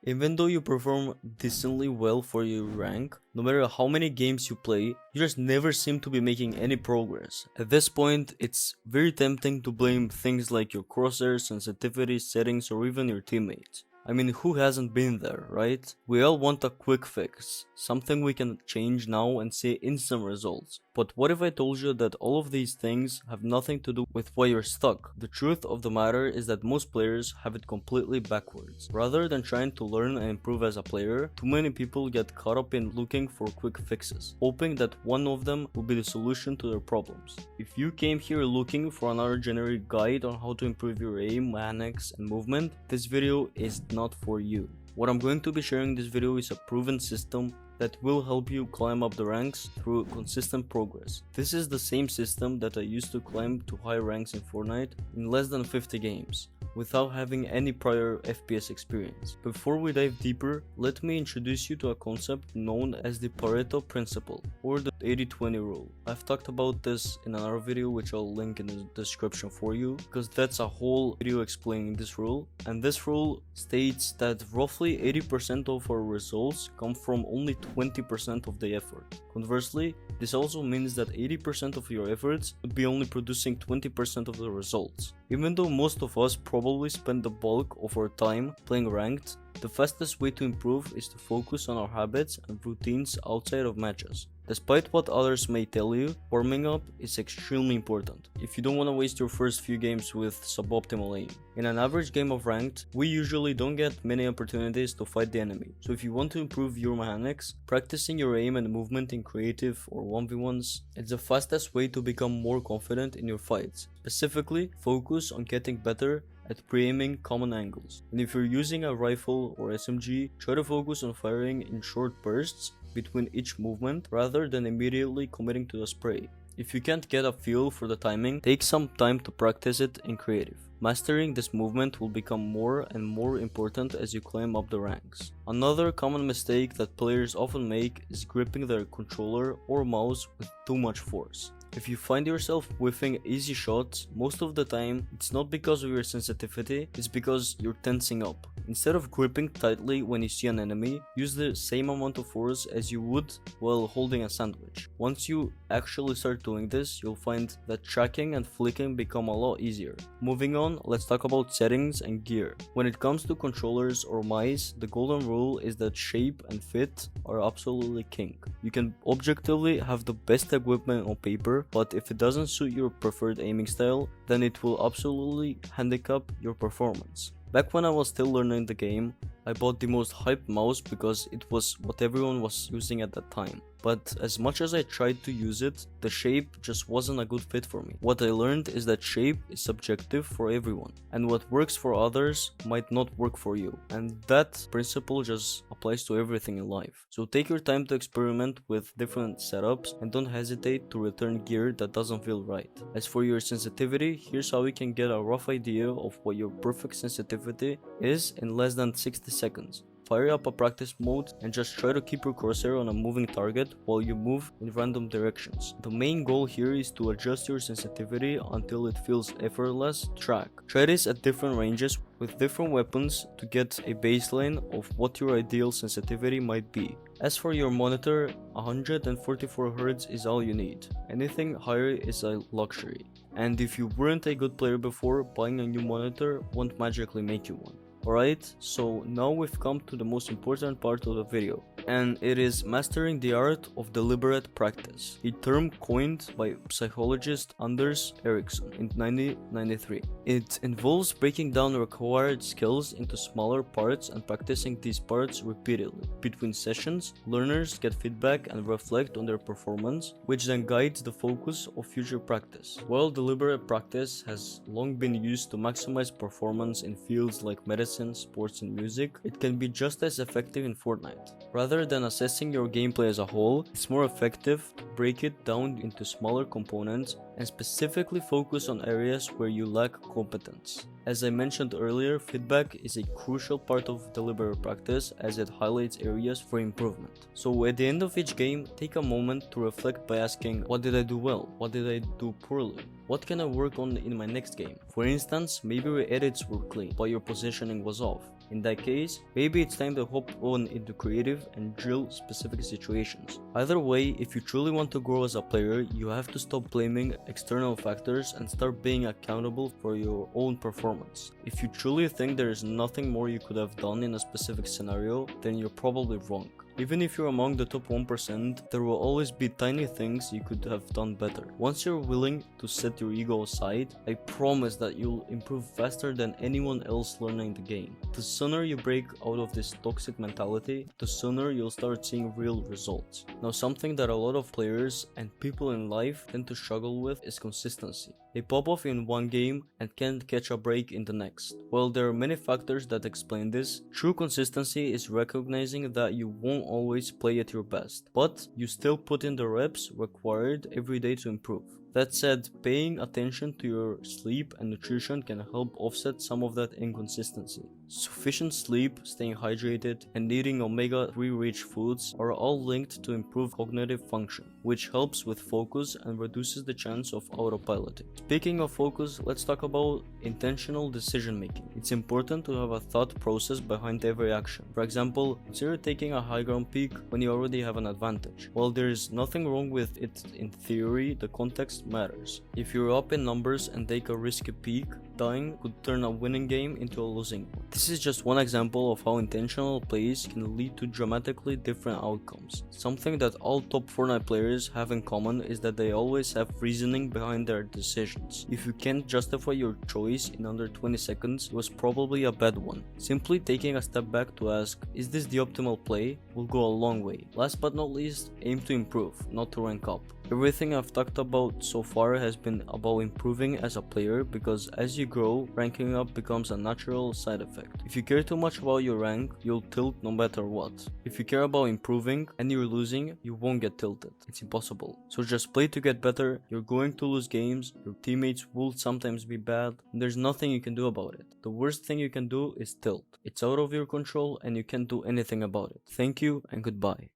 Even though you perform decently well for your rank, no matter how many games you play, you just never seem to be making any progress. At this point, it's very tempting to blame things like your crosshair, sensitivity, settings, or even your teammates. I mean, who hasn't been there, right? We all want a quick fix, something we can change now and see instant results. But what if I told you that all of these things have nothing to do with why you're stuck? The truth of the matter is that most players have it completely backwards. Rather than trying to learn and improve as a player, too many people get caught up in looking for quick fixes, hoping that one of them will be the solution to their problems. If you came here looking for another generic guide on how to improve your aim, mechanics, and movement, this video is not for you. What I'm going to be sharing in this video is a proven system that will help you climb up the ranks through consistent progress. This is the same system that I used to climb to high ranks in Fortnite in less than 50 games, without having any prior FPS experience. Before we dive deeper, let me introduce you to a concept known as the Parto Principle, or the 80-20 rule. I've talked about this in another video which I'll link in the description for you, because that's a whole video explaining this rule. And this rule states that roughly 80% of our results come from only 20% of the effort. Conversely, this also means that 80% of your efforts would be only producing 20% of the results. Even though most of us probably spend the bulk of our time playing ranked, the fastest way to improve is to focus on our habits and routines outside of matches. Despite what others may tell you, warming up is extremely important if you don't want to waste your first few games with suboptimal aim. In an average game of ranked, we usually don't get many opportunities to fight the enemy, so if you want to improve your mechanics, practicing your aim and movement in creative or 1v1s is the fastest way to become more confident in your fights. Specifically, focus on getting better at pre-aiming common angles. And if you're using a rifle or SMG, try to focus on firing in short bursts between each movement rather than immediately committing to the spray. If you can't get a feel for the timing, take some time to practice it in creative. Mastering this movement will become more and more important as you climb up the ranks. Another common mistake that players often make is gripping their controller or mouse with too much force. If you find yourself whiffing easy shots, most of the time it's not because of your sensitivity, it's because you're tensing up. Instead of gripping tightly when you see an enemy, use the same amount of force as you would while holding a sandwich. Once you actually start doing this, you'll find that tracking and flicking become a lot easier. Moving on, let's talk about settings and gear. When it comes to controllers or mice, the golden rule is that shape and fit are absolutely king. You can objectively have the best equipment on paper, but if it doesn't suit your preferred aiming style, then it will absolutely handicap your performance. Back when I was still learning the game, I bought the most hyped mouse because it was what everyone was using at that time. But as much as I tried to use it, the shape just wasn't a good fit for me. What I learned is that shape is subjective for everyone, and what works for others might not work for you. And that principle just applies to everything in life. So take your time to experiment with different setups and don't hesitate to return gear that doesn't feel right. As for your sensitivity, here's how you can get a rough idea of what your perfect sensitivity is in less than 60 seconds. Fire up a practice mode and just try to keep your crosshair on a moving target while you move in random directions. The main goal here is to adjust your sensitivity until it feels effortless to track. Try this at different ranges with different weapons to get a baseline of what your ideal sensitivity might be. As for your monitor, 144Hz is all you need. Anything higher is a luxury. And if you weren't a good player before, buying a new monitor won't magically make you one. Alright, so now we've come to the most important part of the video, and it is mastering the art of deliberate practice, a term coined by psychologist Anders Ericsson in 1993. It involves breaking down required skills into smaller parts and practicing these parts repeatedly. Between sessions, learners get feedback and reflect on their performance, which then guides the focus of future practice. While deliberate practice has long been used to maximize performance in fields like medicine, sports, and music, it can be just as effective in Fortnite. Rather than assessing your gameplay as a whole, it's more effective to break it down into smaller components and specifically focus on areas where you lack competence. As I mentioned earlier, feedback is a crucial part of deliberate practice as it highlights areas for improvement. So at the end of each game, take a moment to reflect by asking, what did I do well? What did I do poorly? What can I work on in my next game? For instance, maybe your edits were clean, but your positioning was off. In that case, maybe it's time to hop on into creative and drill specific situations. Either way, if you truly want to grow as a player, you have to stop blaming external factors and start being accountable for your own performance. If you truly think there is nothing more you could have done in a specific scenario, then you're probably wrong. Even if you're among the top 1%, there will always be tiny things you could have done better. Once you're willing to set your ego aside, I promise that you'll improve faster than anyone else learning the game. The sooner you break out of this toxic mentality, the sooner you'll start seeing real results. Now, something that a lot of players and people in life tend to struggle with is consistency. They pop off in one game and can't catch a break in the next. While there are many factors that explain this, true consistency is recognizing that you won't always play at your best, but you still put in the reps required every day to improve. That said, paying attention to your sleep and nutrition can help offset some of that inconsistency. Sufficient sleep, staying hydrated, and eating omega-3 rich foods are all linked to improved cognitive function, which helps with focus and reduces the chance of autopiloting. Speaking of focus, let's talk about intentional decision making. It's important to have a thought process behind every action. For example, consider taking a high ground peak when you already have an advantage. While there is nothing wrong with it in theory, the context matters. If you're up in numbers and take a risky peak, dying could turn a winning game into a losing one. This is just one example of how intentional plays can lead to dramatically different outcomes. Something that all top Fortnite players have in common is that they always have reasoning behind their decisions. If you can't justify your choice in under 20 seconds, it was probably a bad one. Simply taking a step back to ask, is this the optimal play, will go a long way. Last but not least, aim to improve, not to rank up. Everything I've talked about so far has been about improving as a player, because as you grow, ranking up becomes a natural side effect. If you care too much about your rank, you'll tilt no matter what. If you care about improving and you're losing, you won't get tilted. It's impossible. So just play to get better. You're going to lose games, your teammates will sometimes be bad, and there's nothing you can do about it. The worst thing you can do is tilt. It's out of your control and you can't do anything about it. Thank you and goodbye.